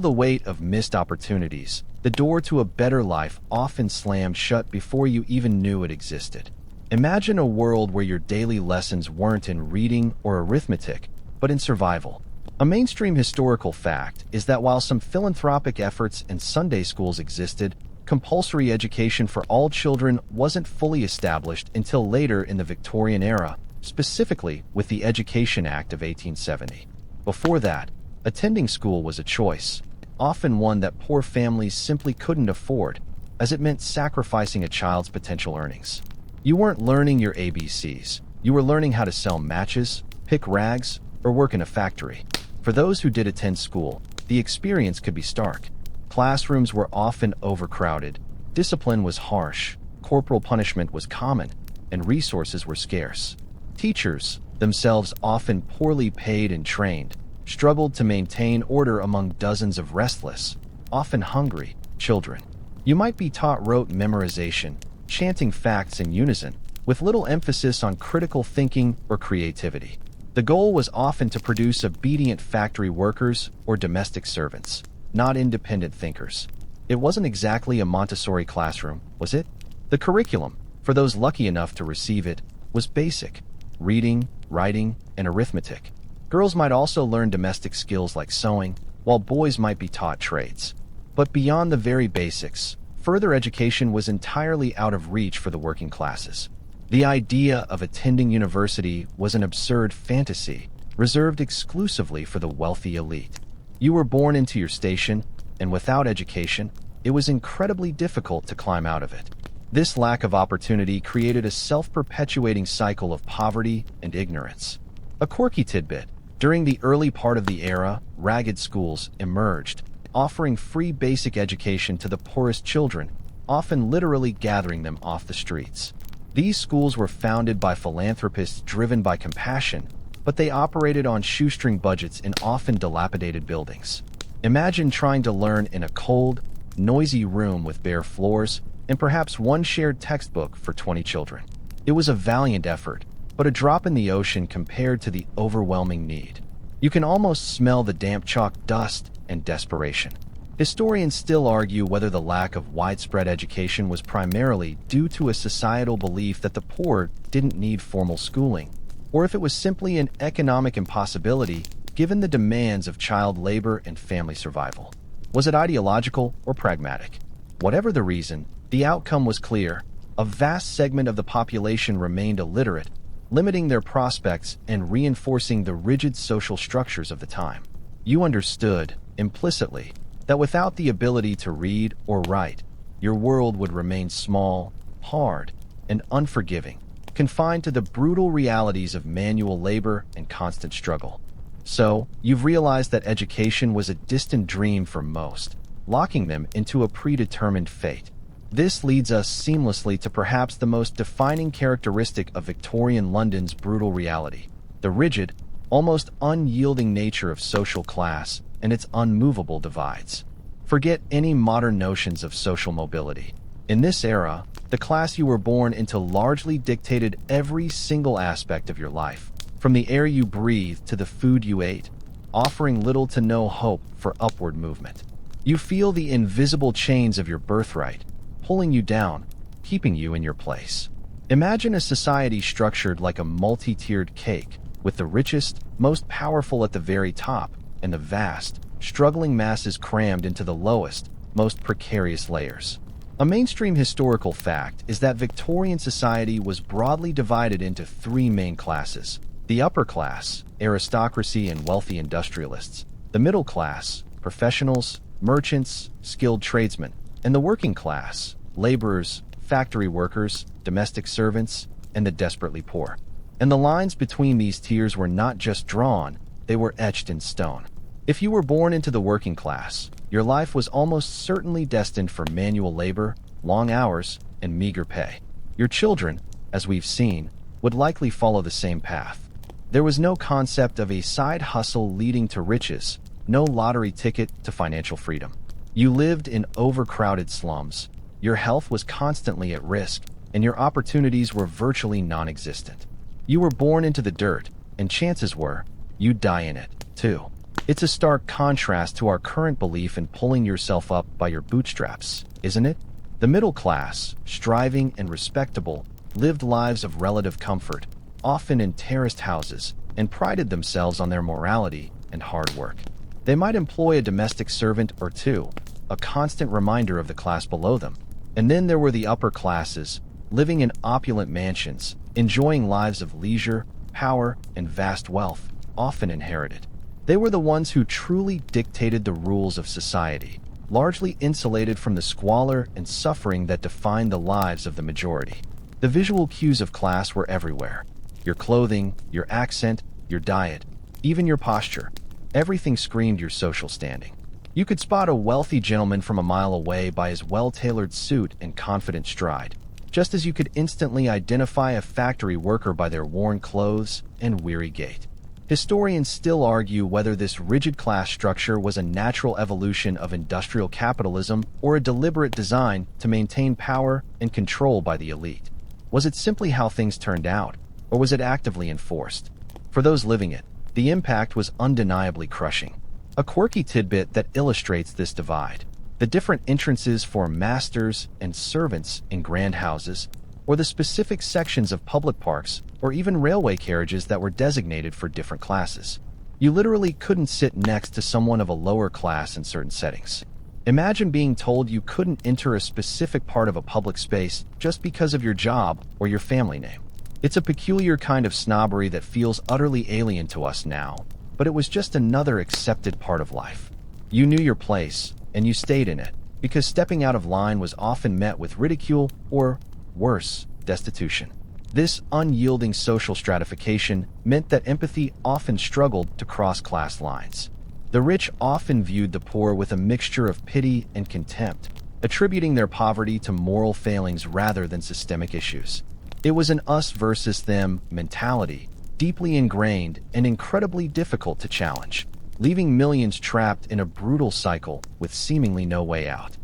the weight of missed opportunities. The door to a better life often slammed shut before you even knew it existed. Imagine a world where your daily lessons weren't in reading or arithmetic, but in survival. A mainstream historical fact is that while some philanthropic efforts and Sunday schools existed, compulsory education for all children wasn't fully established until later in the Victorian era, specifically with the Education Act of 1870. Before that, attending school was a choice, often one that poor families simply couldn't afford, as it meant sacrificing a child's potential earnings. You weren't learning your ABCs. You were learning how to sell matches, pick rags, or work in a factory. For those who did attend school, the experience could be stark. Classrooms were often overcrowded, discipline was harsh, corporal punishment was common, and resources were scarce. Teachers, themselves often poorly paid and trained, struggled to maintain order among dozens of restless, often hungry, children. You might be taught rote memorization, chanting facts in unison, with little emphasis on critical thinking or creativity. The goal was often to produce obedient factory workers or domestic servants, not independent thinkers. It wasn't exactly a Montessori classroom, was it? The curriculum, for those lucky enough to receive it, was basic: reading, writing, and arithmetic. Girls might also learn domestic skills like sewing, while boys might be taught trades. But beyond the very basics, further education was entirely out of reach for the working classes. The idea of attending university was an absurd fantasy, reserved exclusively for the wealthy elite. You were born into your station, and without education, it was incredibly difficult to climb out of it. This lack of opportunity created a self-perpetuating cycle of poverty and ignorance. A quirky tidbit: during the early part of the era, ragged schools emerged, offering free basic education to the poorest children, often literally gathering them off the streets. These schools were founded by philanthropists driven by compassion, but they operated on shoestring budgets in often dilapidated buildings. Imagine trying to learn in a cold, noisy room with bare floors and perhaps one shared textbook for 20 children. It was a valiant effort, but a drop in the ocean compared to the overwhelming need. You can almost smell the damp chalk dust and desperation. Historians still argue whether the lack of widespread education was primarily due to a societal belief that the poor didn't need formal schooling, or if it was simply an economic impossibility given the demands of child labor and family survival. Was it ideological or pragmatic? Whatever the reason, the outcome was clear. A vast segment of the population remained illiterate, limiting their prospects and reinforcing the rigid social structures of the time. You understood, implicitly, that without the ability to read or write, your world would remain small, hard, and unforgiving, confined to the brutal realities of manual labor and constant struggle. So, you've realized that education was a distant dream for most, locking them into a predetermined fate. This leads us seamlessly to perhaps the most defining characteristic of Victorian London's brutal reality: the rigid, almost unyielding nature of social class and its unmovable divides. Forget any modern notions of social mobility. In this era, the class you were born into largely dictated every single aspect of your life, from the air you breathed to the food you ate, offering little to no hope for upward movement. You feel the invisible chains of your birthright, pulling you down, keeping you in your place. Imagine a society structured like a multi-tiered cake, with the richest, most powerful at the very top, and the vast, struggling masses crammed into the lowest, most precarious layers. A mainstream historical fact is that Victorian society was broadly divided into three main classes: the upper class, aristocracy and wealthy industrialists; the middle class, professionals, merchants, skilled tradesmen; and the working class, laborers, factory workers, domestic servants, and the desperately poor. And the lines between these tiers were not just drawn, they were etched in stone. If you were born into the working class, your life was almost certainly destined for manual labor, long hours, and meager pay. Your children, as we've seen, would likely follow the same path. There was no concept of a side hustle leading to riches, no lottery ticket to financial freedom. You lived in overcrowded slums, your health was constantly at risk, and your opportunities were virtually non-existent. You were born into the dirt, and chances were, you'd die in it, too. It's a stark contrast to our current belief in pulling yourself up by your bootstraps, isn't it? The middle class, striving and respectable, lived lives of relative comfort, often in terraced houses, and prided themselves on their morality and hard work. They might employ a domestic servant or two, a constant reminder of the class below them. And then there were the upper classes, living in opulent mansions, enjoying lives of leisure, power, and vast wealth, often inherited. They were the ones who truly dictated the rules of society, largely insulated from the squalor and suffering that defined the lives of the majority. The visual cues of class were everywhere: your clothing, your accent, your diet, even your posture. Everything screamed your social standing. You could spot a wealthy gentleman from a mile away by his well-tailored suit and confident stride, just as you could instantly identify a factory worker by their worn clothes and weary gait. Historians still argue whether this rigid class structure was a natural evolution of industrial capitalism or a deliberate design to maintain power and control by the elite. Was it simply how things turned out, or was it actively enforced? For those living it, the impact was undeniably crushing. A quirky tidbit that illustrates this divide: the different entrances for masters and servants in grand houses, or the specific sections of public parks or even railway carriages that were designated for different classes. You literally couldn't sit next to someone of a lower class in certain settings. Imagine being told you couldn't enter a specific part of a public space just because of your job or your family name. It's a peculiar kind of snobbery that feels utterly alien to us now, but it was just another accepted part of life. You knew your place, and you stayed in it, because stepping out of line was often met with ridicule or, worse, destitution. This unyielding social stratification meant that empathy often struggled to cross class lines. The rich often viewed the poor with a mixture of pity and contempt, attributing their poverty to moral failings rather than systemic issues. It was an us versus them mentality, deeply ingrained and incredibly difficult to challenge, leaving millions trapped in a brutal cycle with seemingly no way out.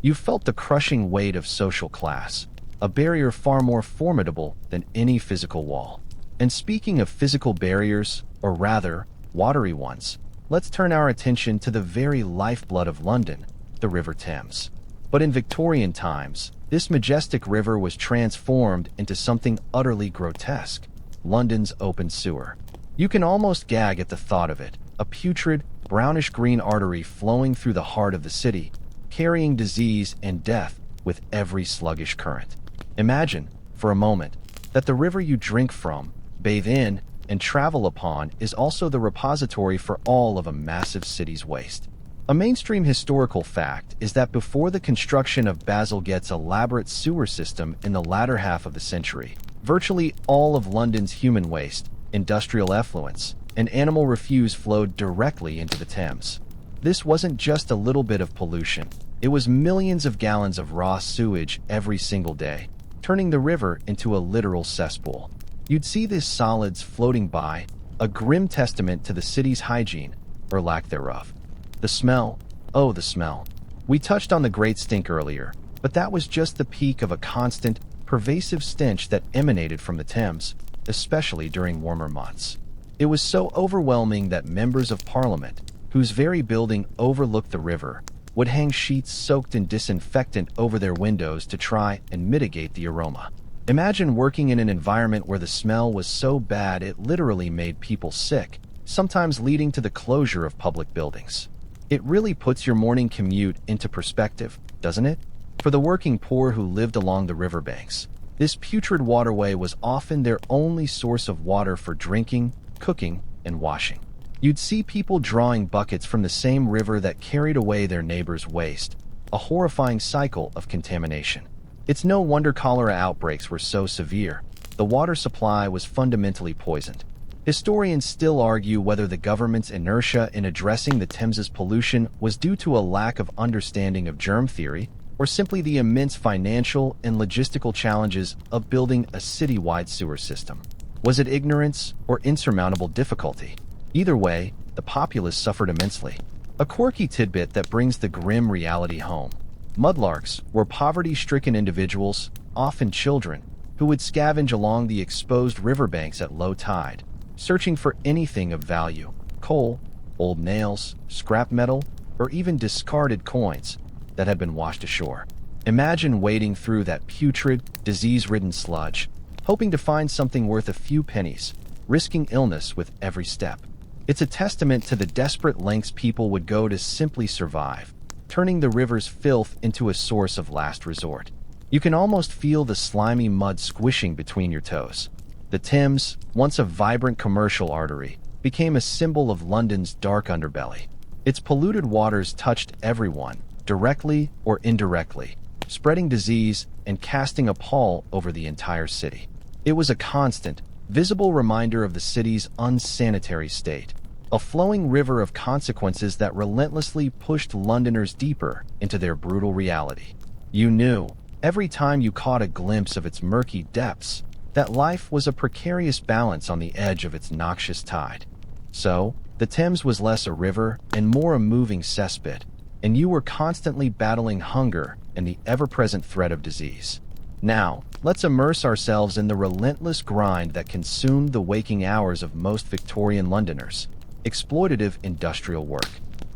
You felt the crushing weight of social class, a barrier far more formidable than any physical wall. And speaking of physical barriers, or rather, watery ones, let's turn our attention to the very lifeblood of London, the River Thames. But in Victorian times, this majestic river was transformed into something utterly grotesque: London's open sewer. You can almost gag at the thought of it, a putrid, brownish-green artery flowing through the heart of the city, carrying disease and death with every sluggish current. Imagine, for a moment, that the river you drink from, bathe in, and travel upon is also the repository for all of a massive city's waste. A mainstream historical fact is that before the construction of Bazalgette's elaborate sewer system in the latter half of the century, virtually all of London's human waste, industrial effluents, and animal refuse flowed directly into the Thames. This wasn't just a little bit of pollution. It was millions of gallons of raw sewage every single day, turning the river into a literal cesspool. You'd see these solids floating by, a grim testament to the city's hygiene, or lack thereof. The smell. Oh, the smell. We touched on the great stink earlier, but that was just the peak of a constant, pervasive stench that emanated from the Thames, especially during warmer months. It was so overwhelming that members of Parliament, whose very building overlooked the river, would hang sheets soaked in disinfectant over their windows to try and mitigate the aroma. Imagine working in an environment where the smell was so bad it literally made people sick, sometimes leading to the closure of public buildings. It really puts your morning commute into perspective, doesn't it? For the working poor who lived along the riverbanks, this putrid waterway was often their only source of water for drinking, cooking, and washing. You'd see people drawing buckets from the same river that carried away their neighbors' waste, a horrifying cycle of contamination. It's no wonder cholera outbreaks were so severe. The water supply was fundamentally poisoned. Historians still argue whether the government's inertia in addressing the Thames's pollution was due to a lack of understanding of germ theory, or simply the immense financial and logistical challenges of building a city-wide sewer system. Was it ignorance or insurmountable difficulty? Either way, the populace suffered immensely. A quirky tidbit that brings the grim reality home. Mudlarks were poverty-stricken individuals, often children, who would scavenge along the exposed riverbanks at low tide, searching for anything of value: coal, old nails, scrap metal, or even discarded coins that had been washed ashore. Imagine wading through that putrid, disease-ridden sludge, hoping to find something worth a few pennies, risking illness with every step. It's a testament to the desperate lengths people would go to simply survive, turning the river's filth into a source of last resort. You can almost feel the slimy mud squishing between your toes. The Thames, once a vibrant commercial artery, became a symbol of London's dark underbelly. Its polluted waters touched everyone, directly or indirectly, spreading disease and casting a pall over the entire city. It was a constant, visible reminder of the city's unsanitary state, a flowing river of consequences that relentlessly pushed Londoners deeper into their brutal reality. You knew, every time you caught a glimpse of its murky depths, that life was a precarious balance on the edge of its noxious tide. So, the Thames was less a river and more a moving cesspit, and you were constantly battling hunger and the ever-present threat of disease. Now, let's immerse ourselves in the relentless grind that consumed the waking hours of most Victorian Londoners: exploitative industrial work.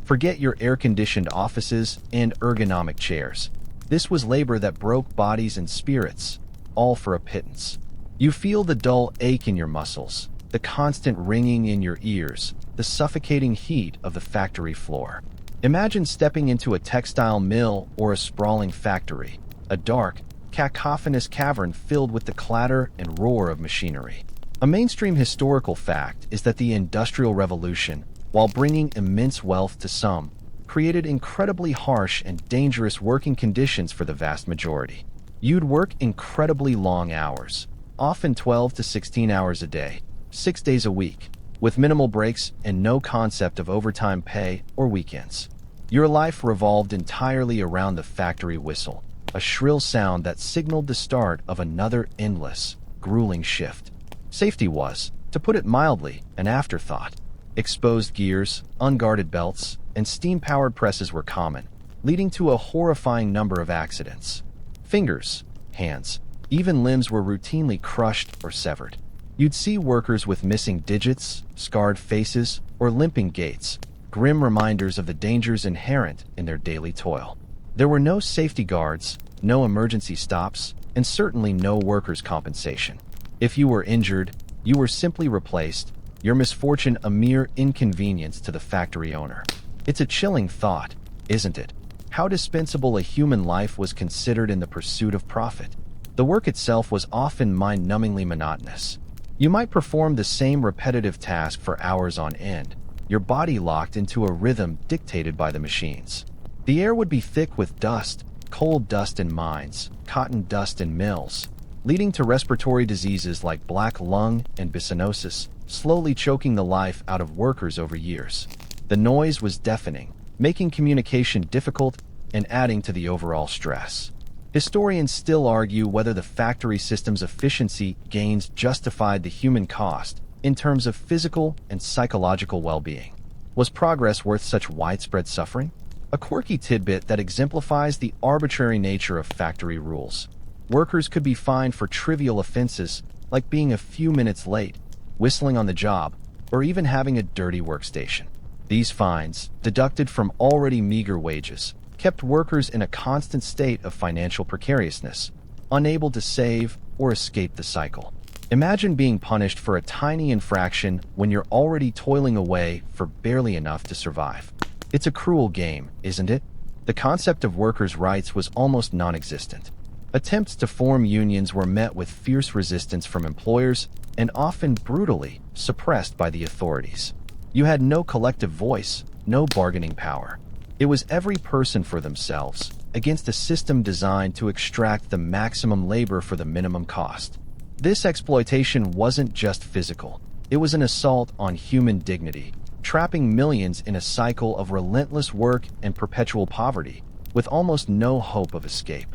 Forget your air-conditioned offices and ergonomic chairs. This was labor that broke bodies and spirits, all for a pittance. You feel the dull ache in your muscles, the constant ringing in your ears, the suffocating heat of the factory floor. Imagine stepping into a textile mill or a sprawling factory, a dark, cacophonous cavern filled with the clatter and roar of machinery. A mainstream historical fact is that the Industrial Revolution, while bringing immense wealth to some, created incredibly harsh and dangerous working conditions for the vast majority. You'd work incredibly long hours, often 12 to 16 hours a day, 6 days a week, with minimal breaks and no concept of overtime pay or weekends. Your life revolved entirely around the factory whistle, a shrill sound that signaled the start of another endless, grueling shift. Safety was, to put it mildly, an afterthought. Exposed gears, unguarded belts, and steam-powered presses were common, leading to a horrifying number of accidents. Fingers, hands, even limbs were routinely crushed or severed. You'd see workers with missing digits, scarred faces, or limping gaits, grim reminders of the dangers inherent in their daily toil. There were no safety guards, no emergency stops, and certainly no workers' compensation. If you were injured, you were simply replaced, your misfortune a mere inconvenience to the factory owner. It's a chilling thought, isn't it? How dispensable a human life was considered in the pursuit of profit. The work itself was often mind-numbingly monotonous. You might perform the same repetitive task for hours on end, your body locked into a rhythm dictated by the machines. The air would be thick with dust, coal dust in mines, cotton dust in mills, leading to respiratory diseases like black lung and bisonosis, slowly choking the life out of workers over years. The noise was deafening, making communication difficult and adding to the overall stress. Historians still argue whether the factory system's efficiency gains justified the human cost in terms of physical and psychological well-being. Was progress worth such widespread suffering? A quirky tidbit that exemplifies the arbitrary nature of factory rules. Workers could be fined for trivial offenses like being a few minutes late, whistling on the job, or even having a dirty workstation. These fines, deducted from already meager wages, kept workers in a constant state of financial precariousness, unable to save or escape the cycle. Imagine being punished for a tiny infraction when you're already toiling away for barely enough to survive. It's a cruel game, isn't it? The concept of workers' rights was almost non-existent. Attempts to form unions were met with fierce resistance from employers and often brutally suppressed by the authorities. You had no collective voice, no bargaining power. It was every person for themselves, against a system designed to extract the maximum labor for the minimum cost. This exploitation wasn't just physical. It was an assault on human dignity, trapping millions in a cycle of relentless work and perpetual poverty, with almost no hope of escape.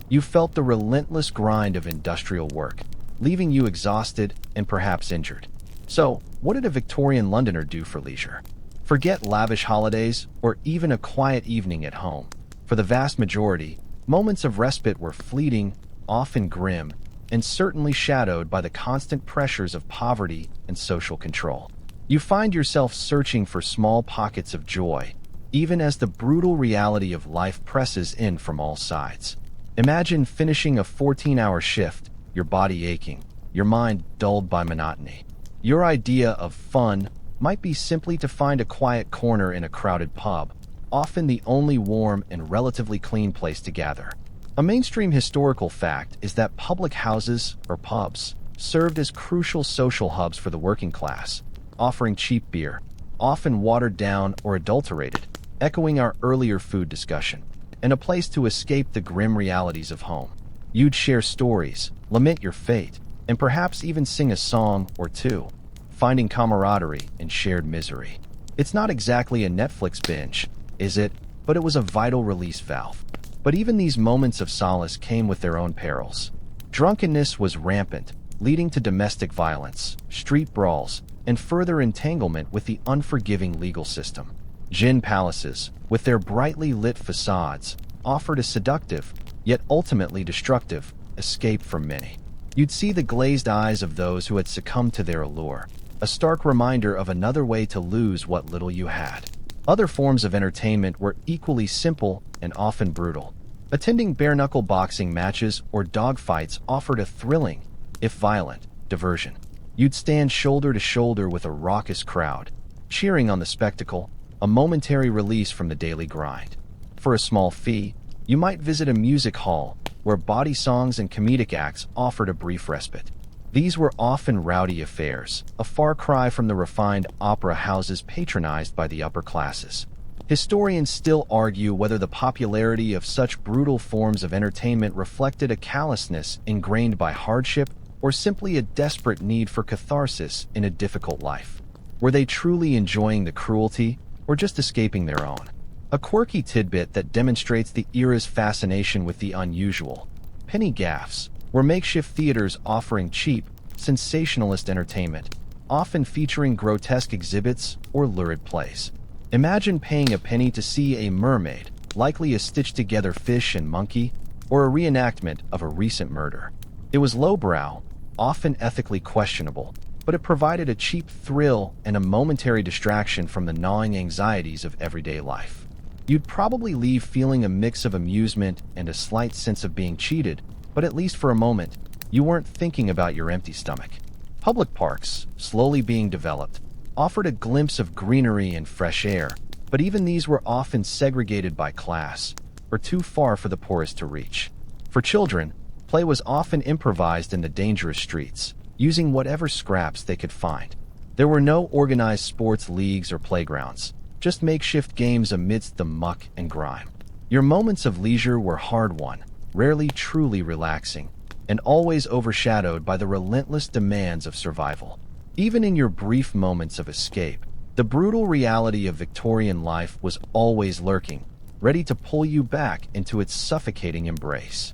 You felt the relentless grind of industrial work, leaving you exhausted and perhaps injured. So, what did a Victorian Londoner do for leisure? Forget lavish holidays or even a quiet evening at home. For the vast majority, moments of respite were fleeting, often grim, and certainly shadowed by the constant pressures of poverty and social control. You find yourself searching for small pockets of joy, even as the brutal reality of life presses in from all sides. Imagine finishing a 14-hour shift, your body aching, your mind dulled by monotony. Your idea of fun might be simply to find a quiet corner in a crowded pub, often the only warm and relatively clean place to gather. A mainstream historical fact is that public houses, or pubs, served as crucial social hubs for the working class, offering cheap beer, often watered down or adulterated, echoing our earlier food discussion, and a place to escape the grim realities of home. You'd share stories, lament your fate, and perhaps even sing a song or two, finding camaraderie in shared misery. It's not exactly a Netflix binge, is it? But it was a vital release valve. But even these moments of solace came with their own perils. Drunkenness was rampant, leading to domestic violence, street brawls, and further entanglement with the unforgiving legal system. Gin palaces, with their brightly lit facades, offered a seductive, yet ultimately destructive, escape for many. You'd see the glazed eyes of those who had succumbed to their allure, a stark reminder of another way to lose what little you had. Other forms of entertainment were equally simple and often brutal. Attending bare-knuckle boxing matches or dogfights offered a thrilling, if violent, diversion. You'd stand shoulder to shoulder with a raucous crowd, cheering on the spectacle, a momentary release from the daily grind. For a small fee, you might visit a music hall where bawdy songs and comedic acts offered a brief respite. These were often rowdy affairs, a far cry from the refined opera houses patronized by the upper classes. Historians still argue whether the popularity of such brutal forms of entertainment reflected a callousness ingrained by hardship or simply a desperate need for catharsis in a difficult life. Were they truly enjoying the cruelty or just escaping their own? A quirky tidbit that demonstrates the era's fascination with the unusual. Penny gaffs were makeshift theaters offering cheap, sensationalist entertainment, often featuring grotesque exhibits or lurid plays. Imagine paying a penny to see a mermaid, likely a stitched-together fish and monkey, or a reenactment of a recent murder. It was lowbrow, often ethically questionable, but it provided a cheap thrill and a momentary distraction from the gnawing anxieties of everyday life. You'd probably leave feeling a mix of amusement and a slight sense of being cheated, but at least for a moment, you weren't thinking about your empty stomach. Public parks, slowly being developed, offered a glimpse of greenery and fresh air, but even these were often segregated by class, or too far for the poorest to reach. For children, play was often improvised in the dangerous streets, using whatever scraps they could find. There were no organized sports leagues or playgrounds, just makeshift games amidst the muck and grime. Your moments of leisure were hard-won, rarely truly relaxing, and always overshadowed by the relentless demands of survival. Even in your brief moments of escape, the brutal reality of Victorian life was always lurking, ready to pull you back into its suffocating embrace.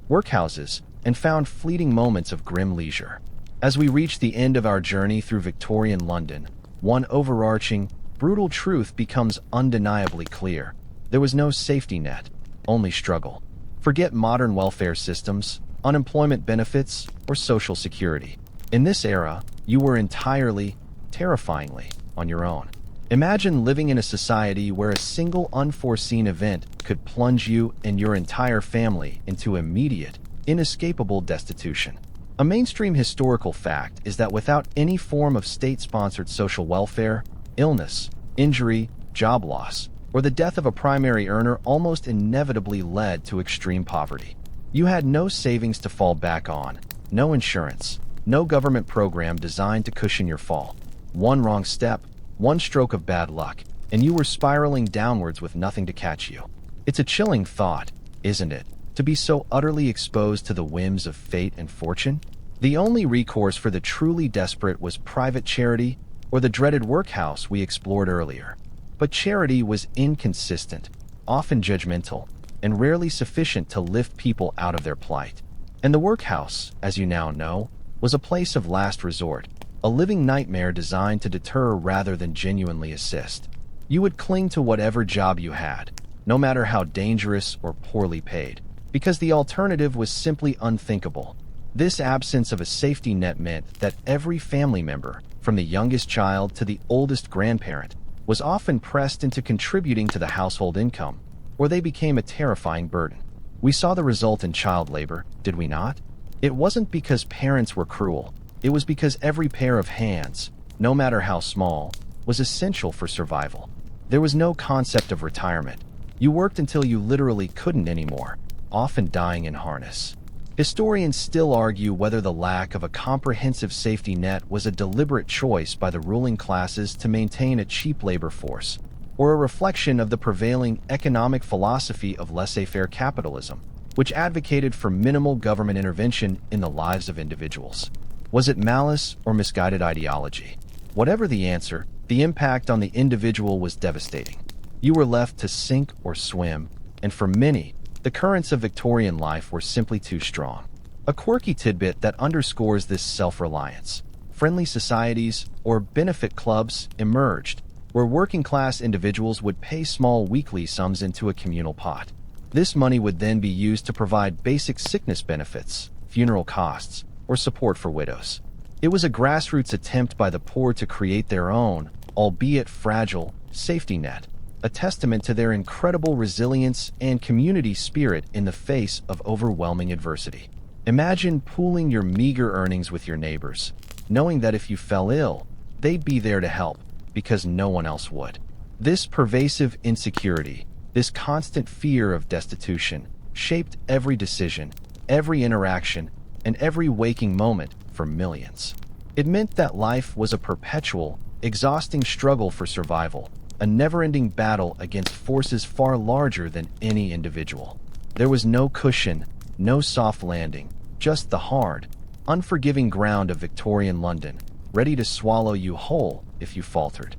Workhouses, and found fleeting moments of grim leisure. As we reach the end of our journey through Victorian London, one overarching, brutal truth becomes undeniably clear. There was no safety net, only struggle. Forget modern welfare systems, unemployment benefits, or social security. In this era, you were entirely, terrifyingly, on your own. Imagine living in a society where a single unforeseen event could plunge you and your entire family into immediate, inescapable destitution. A mainstream historical fact is that without any form of state-sponsored social welfare, illness, injury, job loss, or the death of a primary earner almost inevitably led to extreme poverty. You had no savings to fall back on, no insurance, no government program designed to cushion your fall. One wrong step, one stroke of bad luck, and you were spiraling downwards with nothing to catch you. It's a chilling thought, isn't it, to be so utterly exposed to the whims of fate and fortune? The only recourse for the truly desperate was private charity or the dreaded workhouse we explored earlier. But charity was inconsistent, often judgmental, and rarely sufficient to lift people out of their plight. And the workhouse, as you now know, was a place of last resort, a living nightmare designed to deter rather than genuinely assist. You would cling to whatever job you had, no matter how dangerous or poorly paid, because the alternative was simply unthinkable. This absence of a safety net meant that every family member, from the youngest child to the oldest grandparent, was often pressed into contributing to the household income, or they became a terrifying burden. We saw the result in child labor, did we not? It wasn't because parents were cruel. It was because every pair of hands, no matter how small, was essential for survival. There was no concept of retirement. You worked until you literally couldn't anymore, often dying in harness. Historians still argue whether the lack of a comprehensive safety net was a deliberate choice by the ruling classes to maintain a cheap labor force, or a reflection of the prevailing economic philosophy of laissez-faire capitalism, which advocated for minimal government intervention in the lives of individuals. Was it malice or misguided ideology? Whatever the answer, the impact on the individual was devastating. You were left to sink or swim, and for many, the currents of Victorian life were simply too strong. A quirky tidbit that underscores this self-reliance. Friendly societies, or benefit clubs, emerged, where working-class individuals would pay small weekly sums into a communal pot. This money would then be used to provide basic sickness benefits, funeral costs, or support for widows. It was a grassroots attempt by the poor to create their own, albeit fragile, safety net, a testament to their incredible resilience and community spirit in the face of overwhelming adversity. Imagine pooling your meager earnings with your neighbors, knowing that if you fell ill, they'd be there to help, because no one else would. This pervasive insecurity, this constant fear of destitution, shaped every decision, every interaction, and every waking moment for millions. It meant that life was a perpetual, exhausting struggle for survival, a never-ending battle against forces far larger than any individual. There was no cushion, no soft landing, just the hard, unforgiving ground of Victorian London, ready to swallow you whole if you faltered.